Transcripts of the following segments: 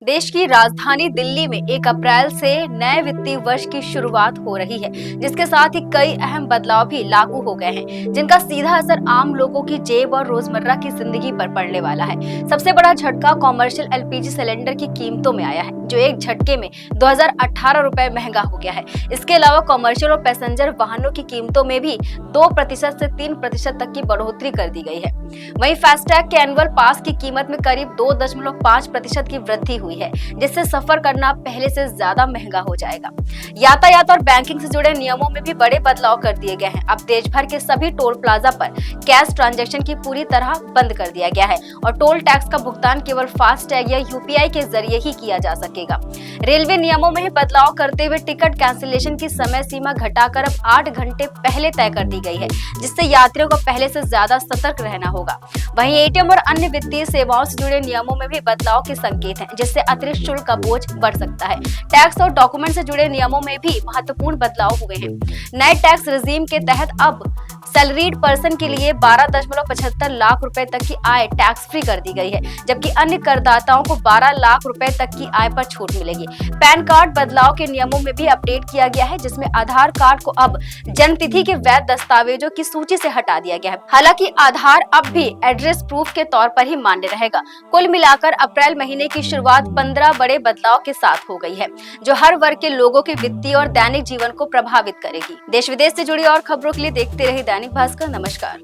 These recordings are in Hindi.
देश की राजधानी दिल्ली में 1 अप्रैल से नए वित्तीय वर्ष की शुरुआत हो रही है, जिसके साथ ही कई अहम बदलाव भी लागू हो गए हैं, जिनका सीधा असर आम लोगों की जेब और रोजमर्रा की जिंदगी पर पड़ने वाला है। सबसे बड़ा झटका कॉमर्शियल एलपीजी सिलेंडर की कीमतों में आया है, जो एक झटके में 2018 रुपए महंगा हो गया है। इसके अलावा कॉमर्शियल और पैसेंजर वाहनों की कीमतों में भी 2% से 3% तक की बढ़ोतरी कर दी गई है। वहीं फास्टैग के एनुअल पास की कीमत में करीब 2.5% की वृद्धि हुई है, जिससे सफर करना पहले से ज्यादा महंगा हो जाएगा। यातायात और बैंकिंग से जुड़े नियमों में भी बड़े बदलाव कर दिए गए हैं। अब देश भर के सभी टोल प्लाजा पर कैश ट्रांजैक्शन की पूरी तरह बंद कर दिया गया है और टोल टैक्स का भुगतान केवल फास्टैग या यूपीआई के जरिए ही किया जा सकेगा। रेलवे नियमों में बदलाव करते हुए टिकट कैंसिलेशन की समय सीमा घटाकर अब 8 घंटे पहले तय कर दी गई है, जिससे यात्रियों को पहले से ज्यादा सतर्क रहना होगा। वहीं एटीएम और अन्य वित्तीय सेवाओं से जुड़े नियमों में भी बदलाव के संकेत हैं, जिससे अतिरिक्त शुल्क का बोझ बढ़ सकता है। टैक्स और डॉक्यूमेंट से जुड़े नियमों में भी महत्वपूर्ण बदलाव हुए हैं। नए टैक्स रेजिम के तहत अब सैलरीड पर्सन के लिए 12.75 लाख रुपए तक की आय टैक्स फ्री कर दी गई है, जबकि अन्य करदाताओं को 12 लाख रुपए तक की आय पर छूट मिलेगी। पैन कार्ड बदलाव के नियमों में भी अपडेट किया गया है, जिसमें आधार कार्ड को अब जन्मतिथि के वैध दस्तावेजों की सूची से हटा दिया गया है। हालांकि आधार अब भी एड्रेस प्रूफ के तौर पर ही मान्य रहेगा। कुल मिलाकर अप्रैल महीने की शुरुआत 15 बड़े बदलाव के साथ हो गई है, जो हर वर्ग के लोगों के वित्तीय और दैनिक जीवन को प्रभावित करेगी। देश विदेश से जुड़ी और खबरों के लिए देखते रहिए दैनिक भास्कर। नमस्कार।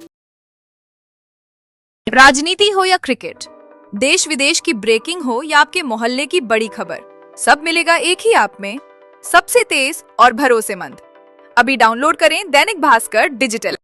राजनीति हो या क्रिकेट, देश विदेश की ब्रेकिंग हो या आपके मोहल्ले की बड़ी खबर, सब मिलेगा एक ही ऐप में, सबसे तेज और भरोसेमंद। अभी डाउनलोड करें दैनिक भास्कर डिजिटल।